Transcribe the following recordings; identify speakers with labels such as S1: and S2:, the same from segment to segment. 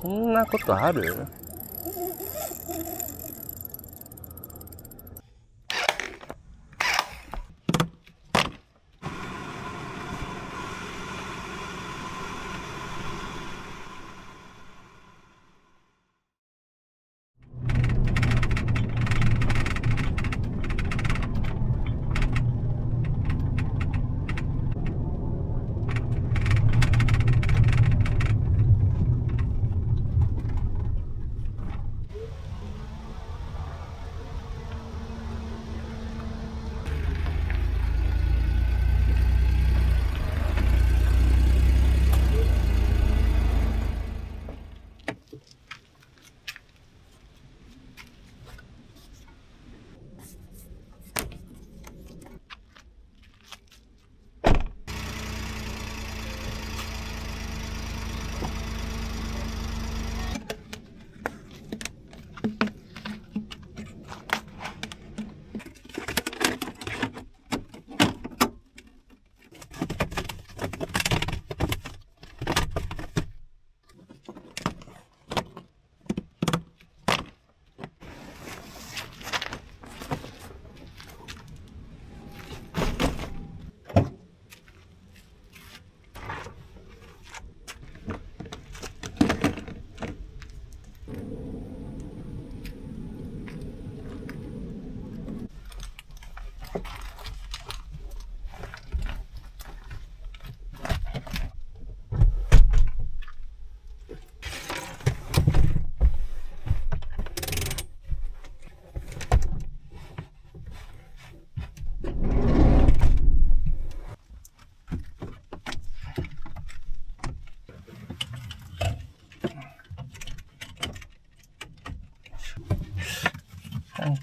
S1: そんなことある？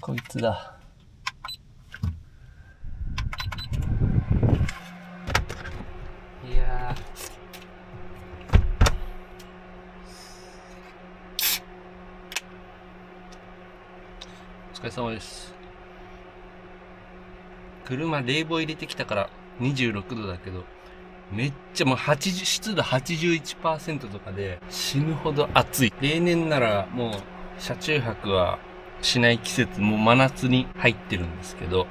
S1: こいつだ。いやお疲れ様です。車冷房入れてきたから26度だけど、めっちゃもう湿度 81% とかで死ぬほど暑い。例年ならもう車中泊はしない季節、もう真夏に入ってるんですけど、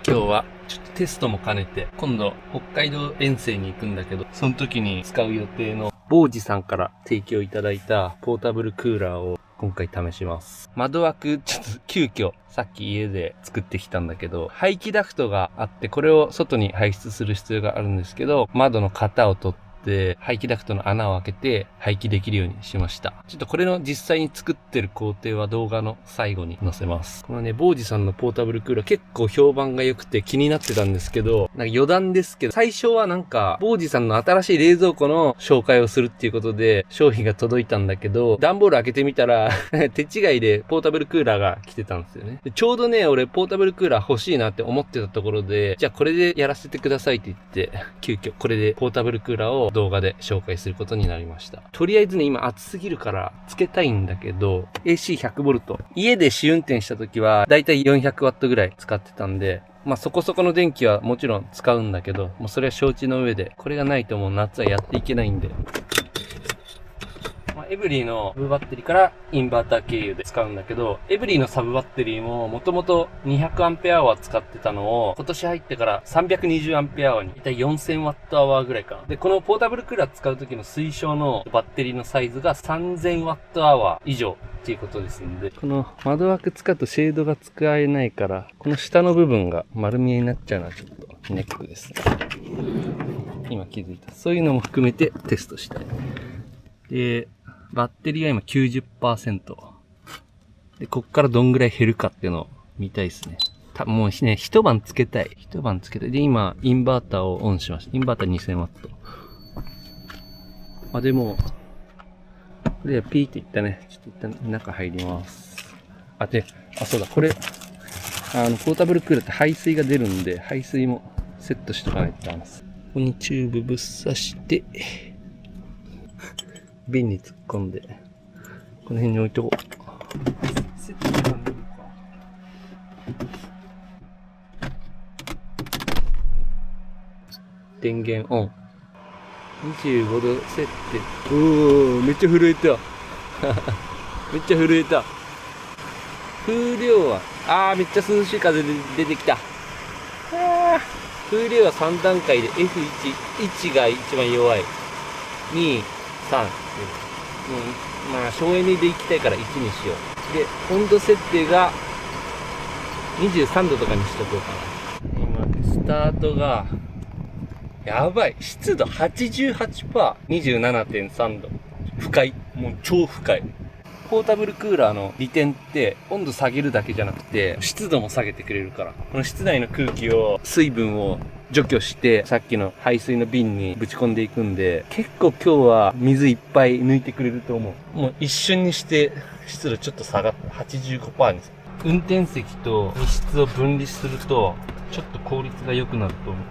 S1: 今日はちょっとテストも兼ねて、今度北海道遠征に行くんだけど、その時に使う予定のボージさんから提供いただいたポータブルクーラーを今回試します。窓枠ちょっと急遽さっき家で作ってきたんだけど、排気ダクトがあってこれを外に排出する必要があるんですけど、窓の型を取って排気ダクトの穴を開けて排気できるようにしました。ちょっとこれの実際に作ってる工程は動画の最後に載せます。このね、ボージさんのポータブルクーラー結構評判が良くて気になってたんですけど、なんか余談ですけど、最初はなんかボージさんの新しい冷蔵庫の紹介をするっていうことで商品が届いたんだけど、段ボール開けてみたら手違いでポータブルクーラーが来てたんですよね。でちょうどね、俺ポータブルクーラー欲しいなって思ってたところで、じゃあこれでやらせてくださいって言って、急遽これでポータブルクーラーを動画で紹介することになりました。とりあえずね、今暑すぎるからつけたいんだけど、AC100V。家で試運転した時はだいたい 400W ぐらい使ってたんで、まあそこそこの電気はもちろん使うんだけど、もうそれは承知の上で、これがないともう夏はやっていけないんで。エブリィのサブバッテリーからインバーター経由で使うんだけど、エブリィのサブバッテリーももともと 200Ah 使ってたのを今年入ってから 320Ah に、だいたい 4000Wh ぐらいかな。で、このポータブルクーラー使う時の推奨のバッテリーのサイズが 3000Wh 以上っていうことですんで、この窓枠使うとシェードが使えないから、この下の部分が丸見えになっちゃうのはちょっとネックですね。今気づいた。そういうのも含めてテストしたい。で、バッテリーは今 90%。で、こっからどんぐらい減るかっていうのを見たいですね。もうね、一晩つけたい。一晩つけたい。で、今、インバーターをオンしました。インバーター 2000W。あ、でも、これはピーっていったね。ちょっと一旦中入ります。そうだ、これ、ポータブルクーラーって排水が出るんで、排水もセットしとかないとダメです。ここにチューブぶっ刺して、瓶に突っ込んで、この辺に置いとこう。セットが見るか。電源オン。25度設定。おお、めっちゃ震えた。めっちゃ震えた。風量は、めっちゃ涼しい風で出てきた。風量は3段階で F1、1が一番弱い。2、3。まあ、省エネで行きたいから1にしよう。で、温度設定が23度とかにしとこうかな。今、スタートが、やばい。湿度 88%、27.3 度。不快。もう超不快。ポータブルクーラーの利点って温度下げるだけじゃなくて湿度も下げてくれるから、この室内の空気を水分を除去してさっきの排水の瓶にぶち込んでいくんで、結構今日は水いっぱい抜いてくれると思う。もう一瞬にして湿度ちょっと下がって 85% に。運転席と荷室を分離するとちょっと効率が良くなると思う。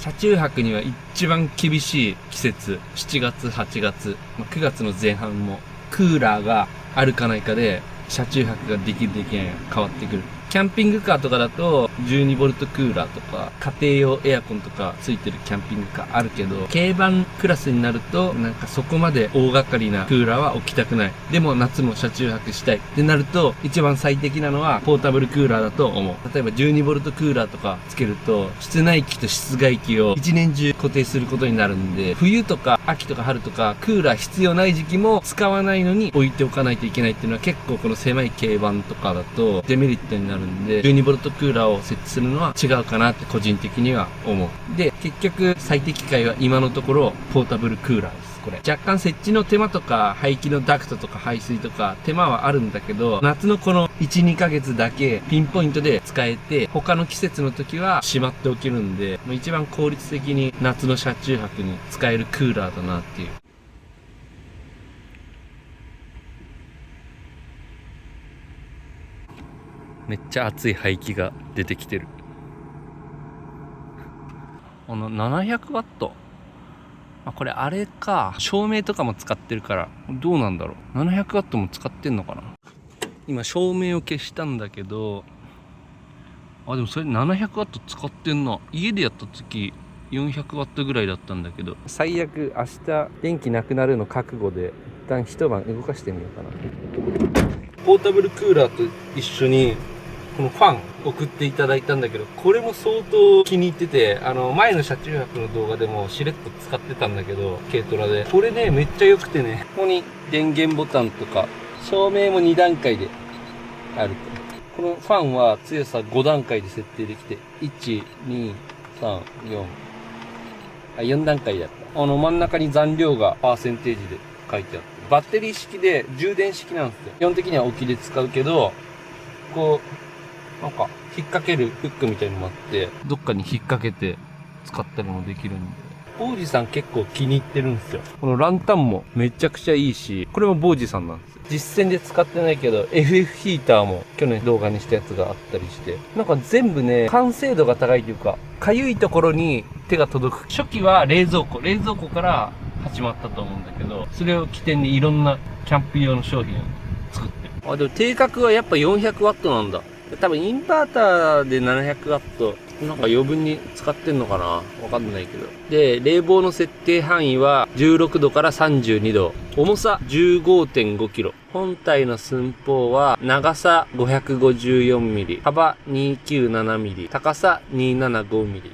S1: 車中泊には一番厳しい季節、7月、8月、9月の前半もクーラーがあるかないかで車中泊ができるできないが変わってくる。キャンピングカーとかだと12ボルトクーラーとか家庭用エアコンとかついてるキャンピングカーあるけど、軽バンクラスになるとなんかそこまで大掛かりなクーラーは置きたくない。でも夏も車中泊したいってなると一番最適なのはポータブルクーラーだと思う。例えば12ボルトクーラーとかつけると室内機と室外機を一年中固定することになるんで、冬とか秋とか春とかクーラー必要ない時期も使わないのに置いておかないといけないっていうのは結構この狭い軽バンとかだとデメリットになるんで、12ボルトクーラーを設置するのは違うかなって個人的には思う。で、結局最適解は今のところポータブルクーラーです。これ若干設置の手間とか排気のダクトとか排水とか手間はあるんだけど、夏のこの 1,2 ヶ月だけピンポイントで使えて他の季節の時はしまっておけるんで、もう一番効率的に夏の車中泊に使えるクーラーだなっていう。めっちゃ熱い排気が出てきてる。この700ワット。これあれか。照明とかも使ってるから、どうなんだろう。700ワットも使ってんのかな。今照明を消したんだけど、でもそれ700ワット使ってんな。家でやった時400ワットぐらいだったんだけど、最悪明日電気なくなるの覚悟で一旦一晩動かしてみようかな。ポータブルクーラーと一緒にこのファン送っていただいたんだけど、これも相当気に入ってて、前の車中泊の動画でもしれっと使ってたんだけど、軽トラで。これね、めっちゃ良くてね、ここに電源ボタンとか、照明も2段階であると。このファンは強さ5段階で設定できて、1、2、3、4。4段階だった。真ん中に残量がパーセンテージで書いてあって。バッテリー式で充電式なんですよ。基本的には置きで使うけど、こう、なんか、引っ掛けるフックみたいのもあって、どっかに引っ掛けて使ったりもできるんで。ボウジさん結構気に入ってるんですよ。このランタンもめちゃくちゃいいし、これもボウジさんなんですよ。実戦で使ってないけど、FF ヒーターも去年動画にしたやつがあったりして、なんか全部ね、完成度が高いというか、かゆいところに手が届く。初期は冷蔵庫から始まったと思うんだけど、それを起点にいろんなキャンプ用の商品を作ってる。でも定格はやっぱ400ワットなんだ。多分インバーターで700ワット、なんか余分に使ってんのかな、わかんないけど。で、冷房の設定範囲は16度から32度。重さ 15.5 キロ。本体の寸法は長さ554ミリ、幅297ミリ、高さ275ミリ。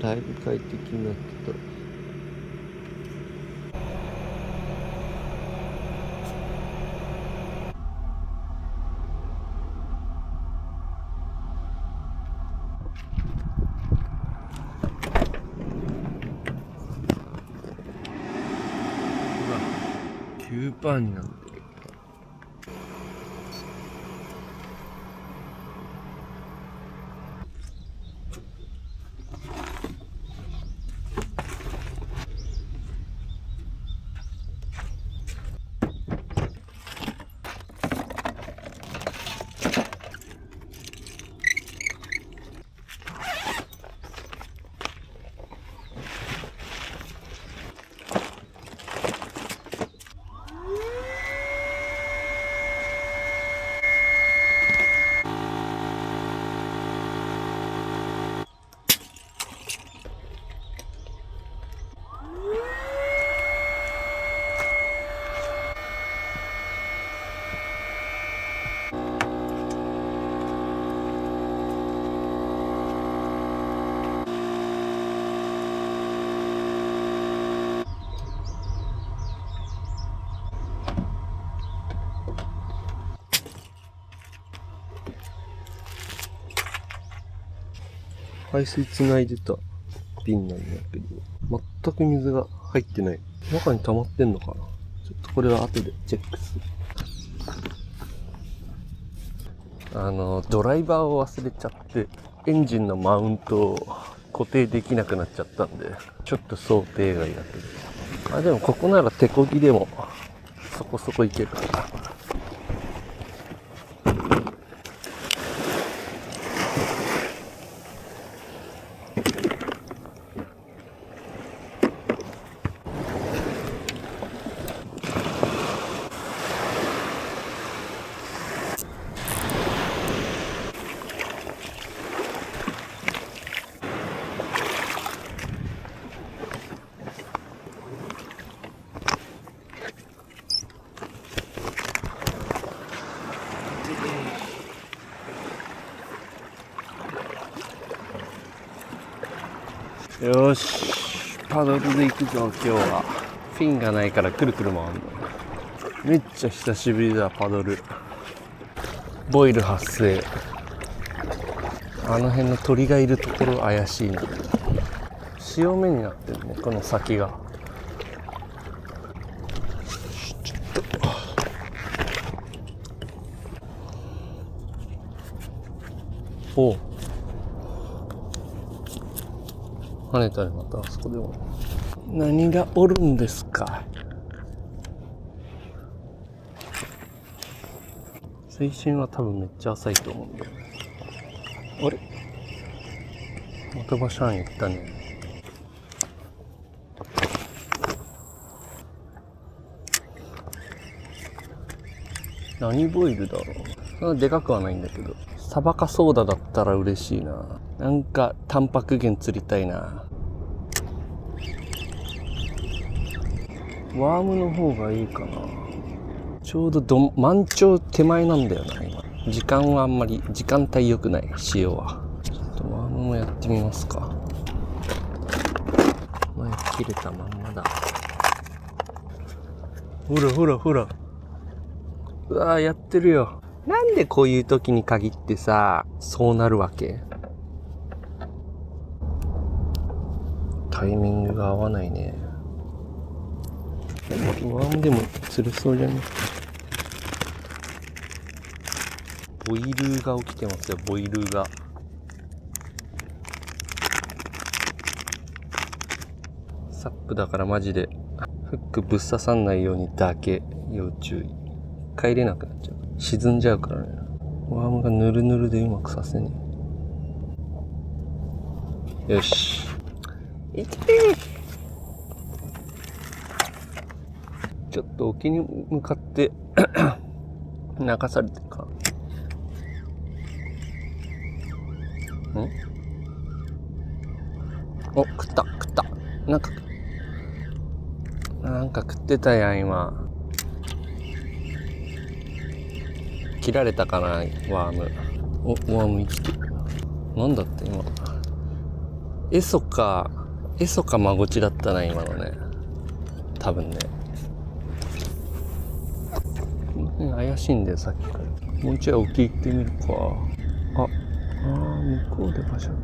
S1: だいぶ快適になってた。9% になってる。排水つないでた瓶なんだけど、全く水が入ってない。中に溜まってんのかな。ちょっとこれは後でチェックする。ドライバーを忘れちゃって、エンジンのマウントを固定できなくなっちゃったんで、ちょっと想定外だけど。でもここなら手漕ぎでもそこそこいけるかな。よし、パドルで行くぞ今日は。フィンがないからくるくる回るの。めっちゃ久しぶりだパドル。ボイル発生。あの辺の鳥がいるところ怪しいな。潮目になってるね、この先が。ちょっと。おう。跳ねたね、またあそこでも。何がおるんですか。水深は多分めっちゃ浅いと思うんだよね。あれまたバシャン行ったね。何ボイルだろう。そんなでかくはないんだけど。サバカソーダだったら嬉しいな。なんかタンパク源釣りたいな。ワームの方がいいかな。ちょうど満潮手前なんだよな今。時間はあんまり時間帯良くない。潮はちょっとワームもやってみますか。前切れたまんまだ。ほらほらほら。うわーやってるよ。なんでこういう時に限ってさ、そうなるわけ？タイミングが合わないね。ワームでも釣れそうじゃね？ボイルが起きてますよ、ボイルが。サップだからマジでフックぶっ刺さんないようにだけ要注意。帰れなくなっちゃう。沈んじゃうからね。ワームがヌルヌルでうまくさせねえ。よし。いけー。ちょっと沖に向かって流されてるか。お、食った。なんか食ってたやん今。切られたかなワーム。お、ワーム生きてる。なんだって今。エソかマゴチだったな今のね。多分ね。怪しいんだよさっきから。もうちょい沖行ってみるか。向こうでバシャって。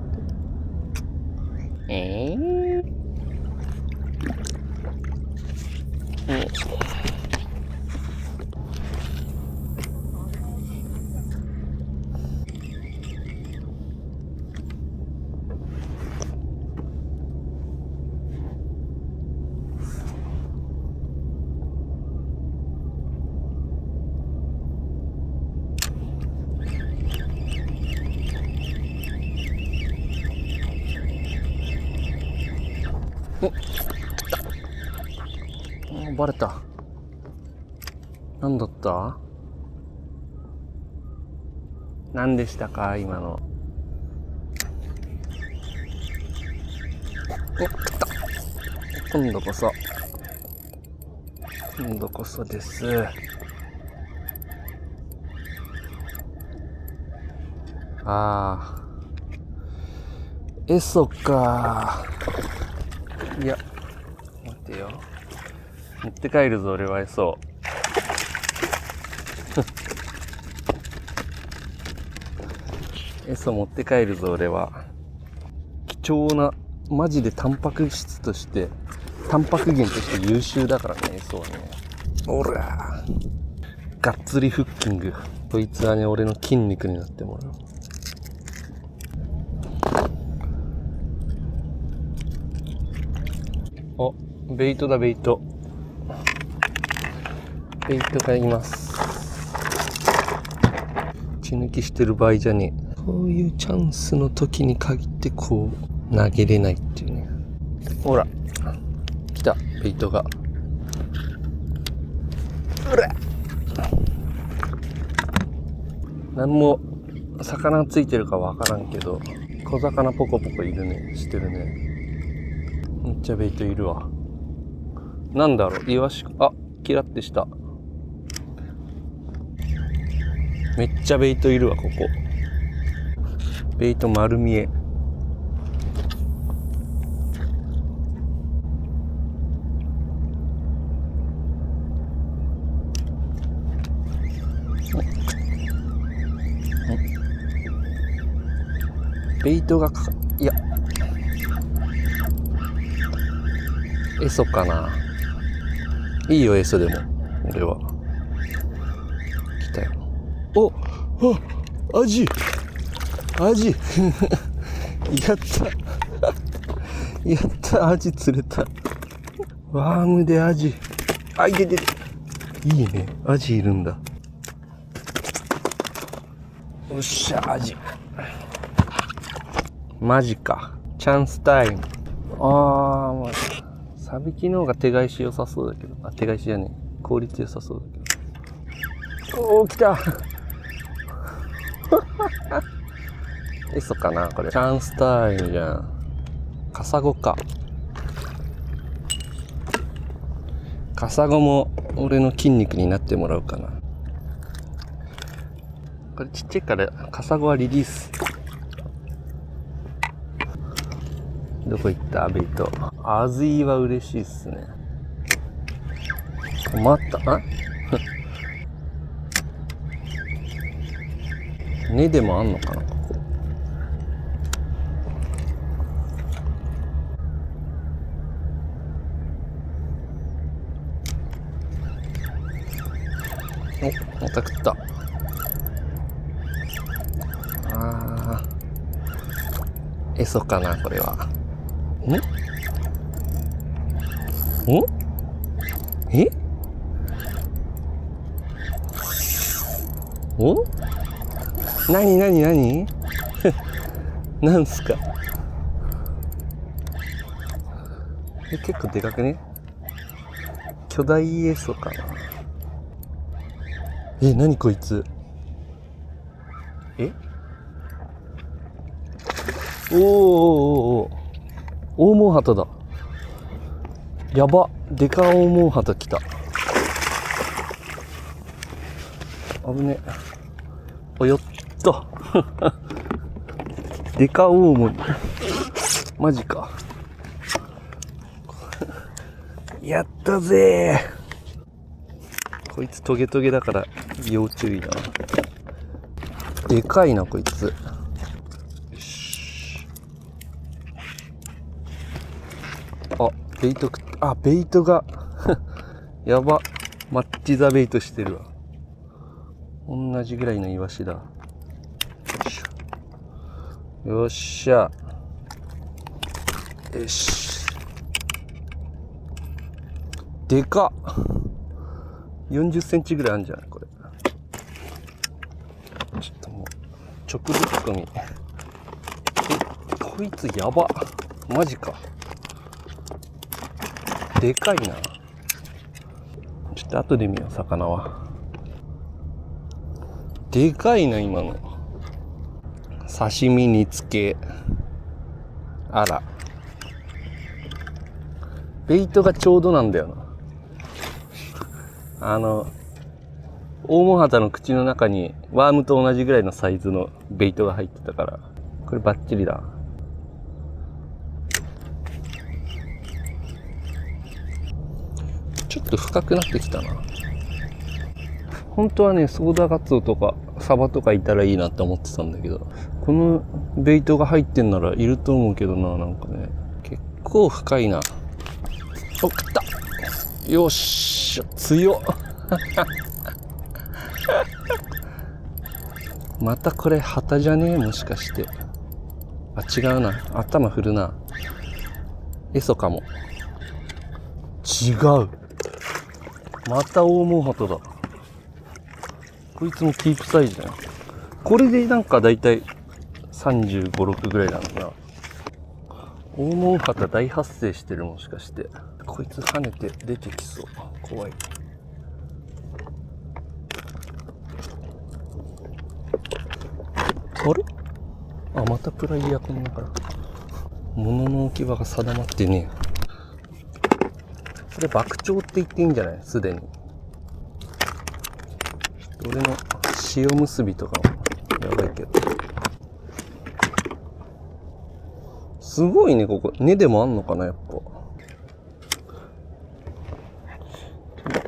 S1: バレた。何だった？何でしたか今の。来た。今度こそです。ああ、エソか。いや、待ってよ。持って帰るぞ俺はエソ。エソ持って帰るぞ俺は。貴重な、マジでタンパク質として、タンパク源として優秀だからね、エソはね。おらー、がっつりフッキング。こいつはね、俺の筋肉になってもらう。お、ベイトだ、ベイト。ベイトがいます。血抜きしてる場合じゃねえ。こういうチャンスの時に限ってこう投げれないっていうね。ほら来た、ベイトが。うら、なんも魚ついてるかわからんけど、小魚ポコポコいるね、してるね。めっちゃベイトいるわ。なんだろう、イワシ、あ、キラってした。めっちゃベイトいるわ、ここ。ベイト丸見え。ベイトがいや、エソかな。いいよ、エソでも。俺は。来たよ。お、あ、アジやったやった、アジ釣れた。ワームでアジ。あ、いててて。いいね、アジいるんだ。よっしゃ、アジ。マジか。チャンスタイム。あー、まあ、サビキの方が手返し良さそうだけど。あ、手返しじゃねえ。効率良さそうだけど。おー、来たエソかなこれ。チャンスタイムじゃん。カサゴか。カサゴも俺の筋肉になってもらうかな。これちっちゃいからカサゴはリリース。どこ行ったベイト。アズイは嬉しいっすね。待った。あ根でもあんのかなここ。お、また食った。あー、エソかなこれは。んえお、なになんすか。結構でかくね。巨大エソかな。なにこいつ。おー、大モンハタだ。やば、でか大モンハタ来た。危ね。お、よっと。でか大モン。マジか。やったぜー。こいつトゲトゲだから要注意だな。でかいなこいつ。よし。あ、ベイトあ、ベイトがやば、マッチザベイトしてるわ。同じぐらいのイワシだ。よっしゃ。よし。でかっ。40センチぐらいあるんじゃないこれ。ちょっともう直突っ込み。こいつやば。マジか。でかいな。ちょっと後で見よう、魚は。でかいな、今の。刺身煮付け。あら。ベイトがちょうどなんだよな。大モハタの口の中にワームと同じぐらいのサイズのベイトが入ってたから、これバッチリだ。ちょっと深くなってきたな。本当はね、ソーダガツオとかサバとかいたらいいなって思ってたんだけど、このベイトが入ってんならいると思うけどな。なんかね、結構深いな。お、来た。よっしゃ、強っ。またこれ旗じゃねえ、もしかして。あ、違うな。頭振るな。エソかも。違う。また大モンハトだ。こいつもキープサイズだよ。これでなんかだいたい35、6ぐらいなのかな。大モンハタ大発生してる、もしかして。こいつ跳ねて出てきそう。怖い。あれ？あ、またプライヤーこんなから。物の置き場が定まってねえ。これ爆鳥って言っていいんじゃない？すでに。俺の塩結びとかもやばいけど。すごいね、ここ。根でもあんのかな、やっぱ。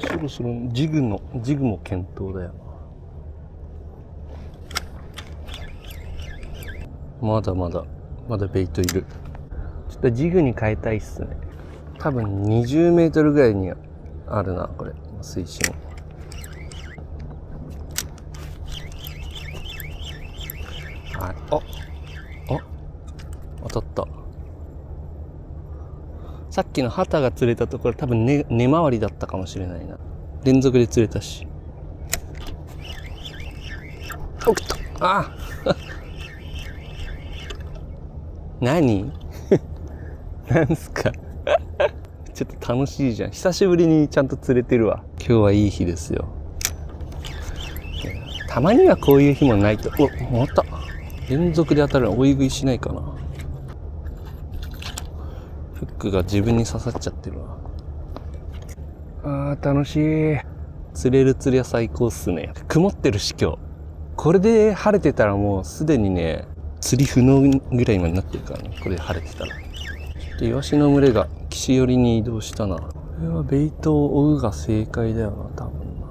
S1: そろそろジグも検討だよな。まだベイトいる。ちょっとジグに変えたいっすね。多分20メートルぐらいにあるな、これ。水深。はい。当たった。さっきの旗が釣れたところ多分根回りだったかもしれないな。連続で釣れたし。おっと、あ何なんすかちょっと楽しいじゃん。久しぶりにちゃんと釣れてるわ。今日はいい日ですよ。たまにはこういう日もないと。お、また連続で当たるの追い食いしないかな。フックが自分に刺さっちゃってるわ。楽しい。釣れる釣りは最高っすね。曇ってるし今日。これで晴れてたらもうすでにね、釣り不能ぐらいまでなってるからね。これで晴れてたら。で、イワシの群れが岸寄りに移動したな。これはベイトを追うが正解だよな、多分な。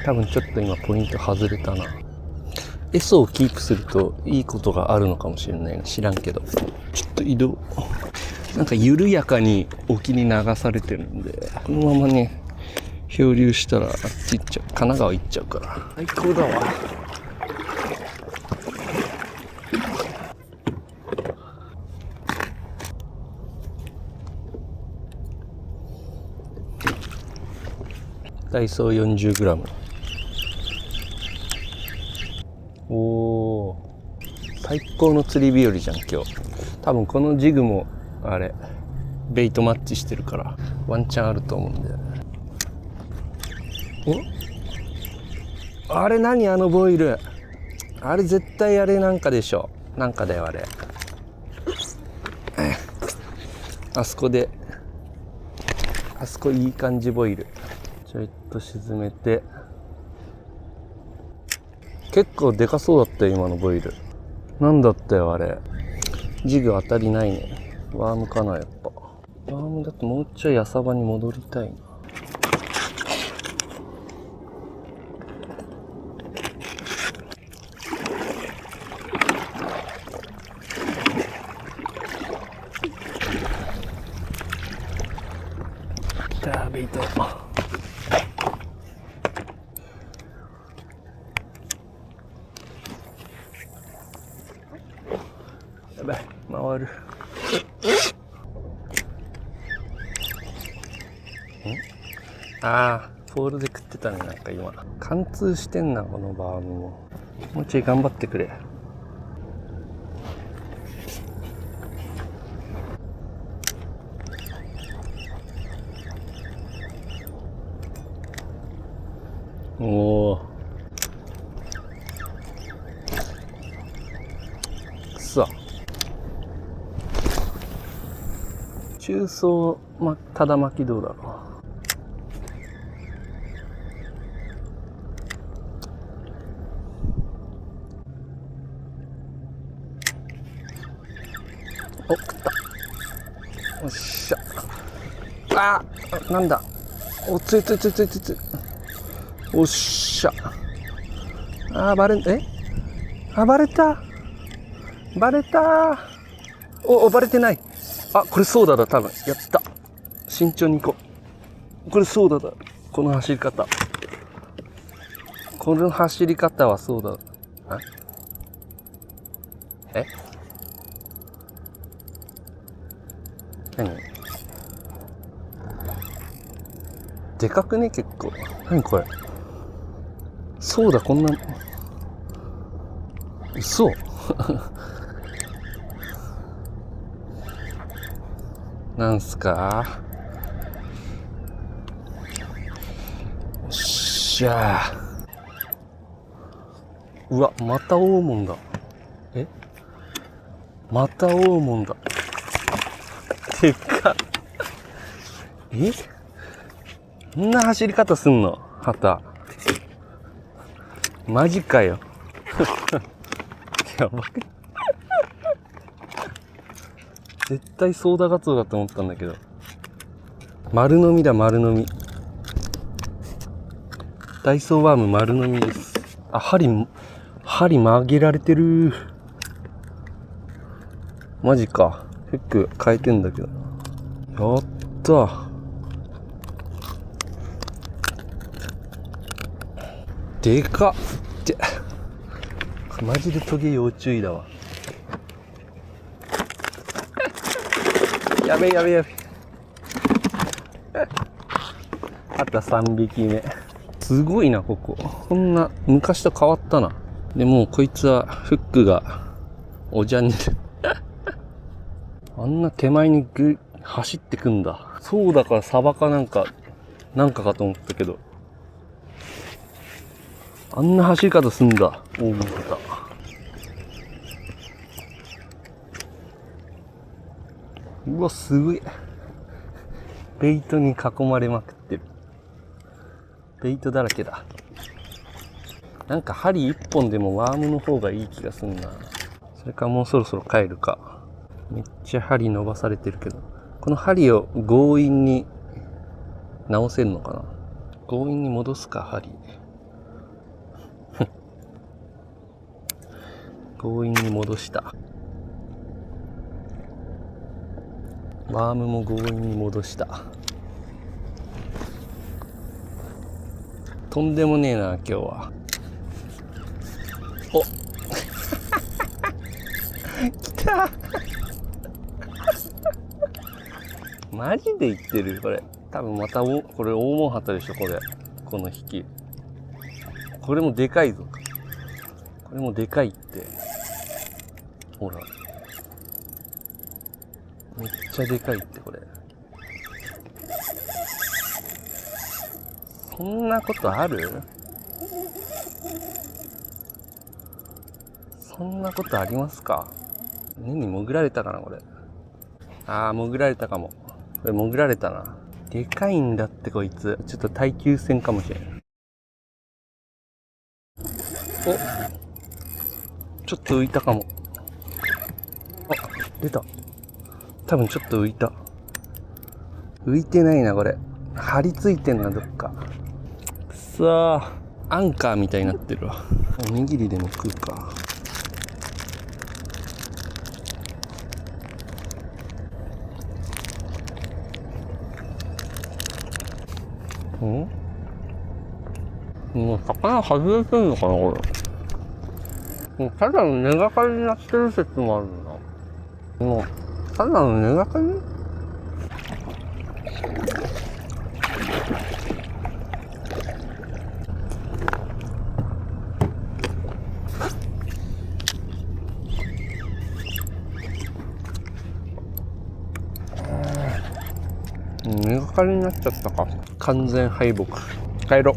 S1: 多分ちょっと今ポイント外れたな。エソをキープするといいことがあるのかもしれないな。知らんけど。ちょっと移動。なんか緩やかに沖に流されてるんで、このままね、漂流したらあっち行っちゃう。神奈川行っちゃうから。最高だわ。ダイソー 40g。おー。最高の釣り日和じゃん、今日。多分このジグも、あれ、ベイトマッチしてるから、ワンチャンあると思うんだよね。あれ何あのボイル。あれ絶対あれなんかでしょ。なんかだよあれ。あそこで、あそこいい感じボイル。ちょいっと沈めて。結構でかそうだったよ今のボイル。なんだったよあれ。ジグ当たりないね。ワームかなやっぱ。ワームだともうちょい浅場に戻りたいな。来たベイト。やばい回る。ポールで食ってたね。なんか今貫通してんなこのバームも。もうちょい頑張ってくれ。おお。くそ。中層、ただ巻きどうだろう。お、食った。よっしゃ。あー、なんだ。お、つい。おっしゃ。バレた。バレてない。これソーダだ、多分。やった。慎重に行こう。これソーダだ。この走り方。この走り方はソーダだ。何？でかくね、結構。何これ。ソーダこんな、嘘。なんすか。よっしゃー。うわ、また大門だ。また大門だ。でかっ。こんな走り方すんの？旗。マジかよ。やばく。絶対ソーダガツオだと思ったんだけど。丸飲みだ、丸飲み。ダイソーワーム丸飲みです。針曲げられてる。マジか。フック変えてんだけど。やったー。でかっ。マジでトゲ要注意だわ。やべ。あと3匹目。すごいな、ここ。こんな、昔と変わったな。でもうこいつは、フックが、おじゃんに。あんな手前に走ってくんだ。そうだからサバかなんかかと思ったけど。あんな走り方すんだ。大物だ。うわ、すごい。ベイトに囲まれまくってる。ベイトだらけだ。なんか針一本でもワームの方がいい気がすんな。それかもうそろそろ帰るか。めっちゃ針伸ばされてるけど。この針を強引に直せんのかな。強引に戻すか、針。強引に戻した。ワームも強引に戻した。とんでもねえな、今日は。お来たマジで言ってるこれ。多分またこれ大門旗でしょ、これ。この引き。これもでかいぞ。これもでかいって。ほら。めっちゃでかいって、これ。そんなことある？そんなことありますか？根に潜られたかな、これ。潜られたかも。これ潜られたな。でかいんだってこいつ。ちょっと耐久戦かもしれん。ちょっと浮いたかも。出た。多分ちょっと浮いた。浮いてないな、これ。張り付いてんな、どっか。くそー。アンカーみたいになってるわ。おにぎりでも食うか。もう魚外れてんのかな、これ。もうただの根がかりになってる説もあるんだ。もうただの根がかり？根がかりになっちゃったか。完全敗北。帰ろう。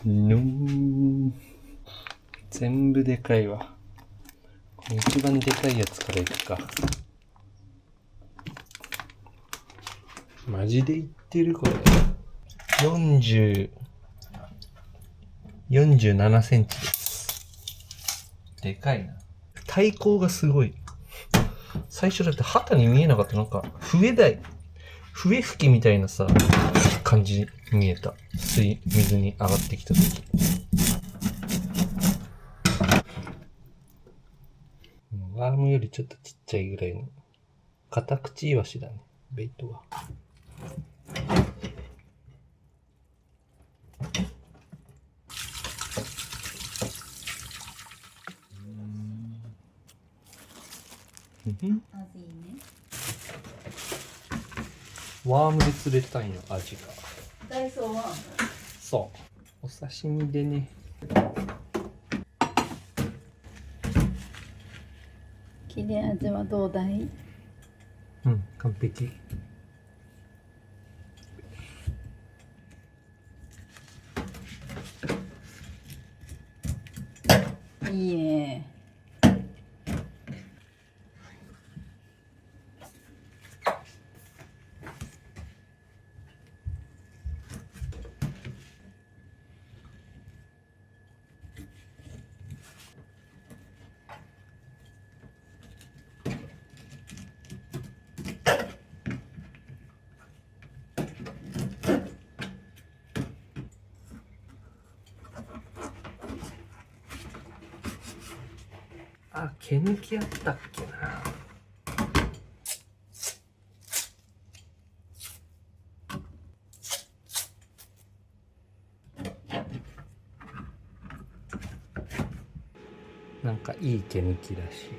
S1: ぬん。全部でかいわ。この一番でかいやつからいくか。マジで言ってるこれ。47センチです。でかいな。体高がすごい。最初だって旗に見えなかった。なんか、笛吹きみたいなさ、感じに見えた。水に上がってきた時。ワームよりちょっとちっちゃいぐらいの。カタクチイワシだね、ベイトは。ワームで釣れたんよ、アジが。
S2: ダイソーワーム。
S1: そう。お刺身でね。
S2: 切れ味はどうだい？
S1: うん、完璧。
S2: いいね。
S1: あ、毛抜きあったっけな。なんかいい毛抜きらしい。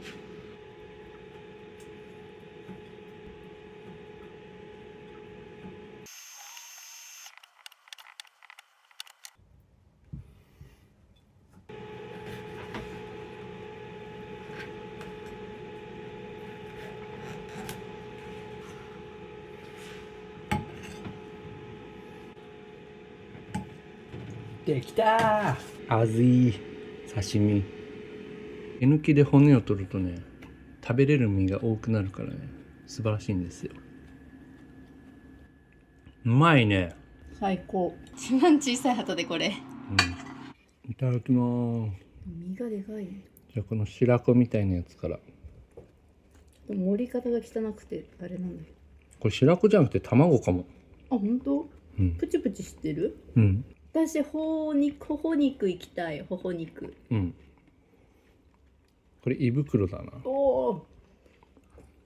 S1: できたー。あずい刺身。毛抜きで骨を取るとね、食べれる身が多くなるからね、素晴らしいんですよ。うまいね。
S2: 最高。一番小さい旗でこれ。
S1: うん。いただきます。
S2: 身がでかい。
S1: じゃあこの白子みたいなやつから。
S2: 盛り方が汚くてあれなんだけど。
S1: これ白子じゃなくて卵かも。
S2: あ、本当？
S1: うん。
S2: プチプチしてる？
S1: うん。
S2: 私ほほ肉いきたい。ほほ肉。
S1: うん。これ胃袋だな。
S2: おお。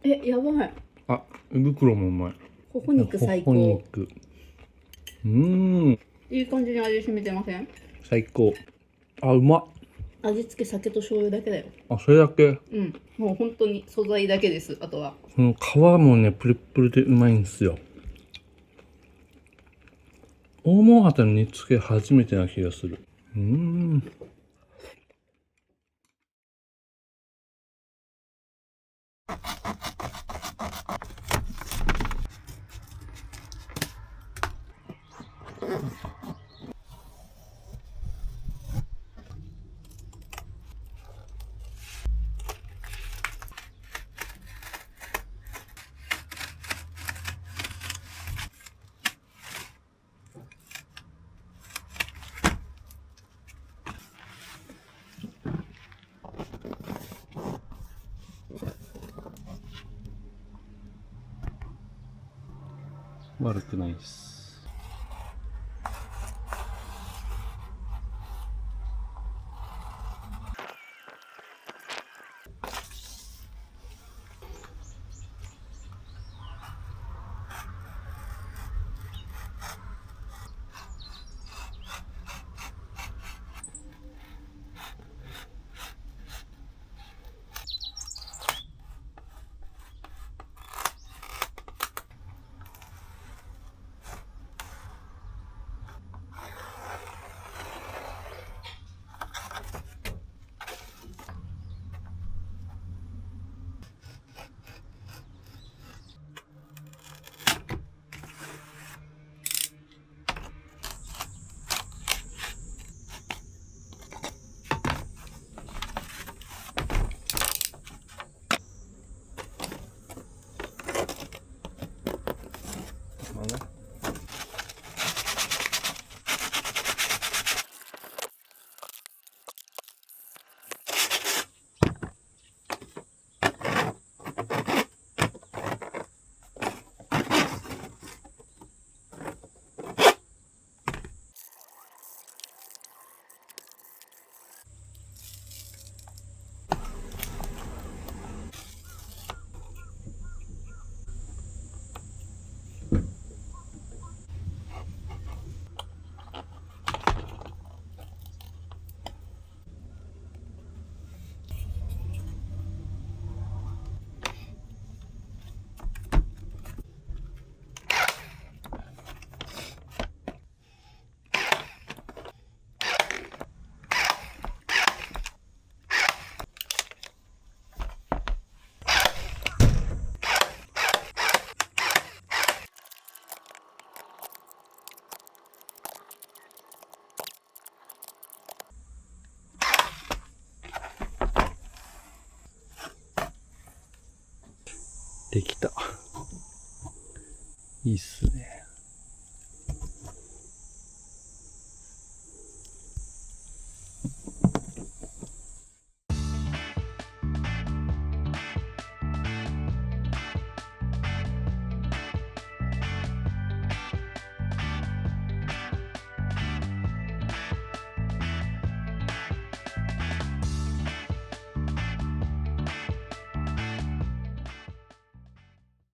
S2: やばい。
S1: あ、胃袋もうまい。
S2: ほほ肉最高。
S1: ほほ肉。
S2: いい感じに味染みてません？
S1: 最高。あ、うまっ。
S2: 味付け酒と醤油だけだよ。
S1: あ、それだけ。
S2: うん。もう本当に素材だけです。あとは。
S1: この皮もね、プルプルでうまいんですよ。大物旗の煮付け初めてな気がする。悪くないです。できた。いいっすね。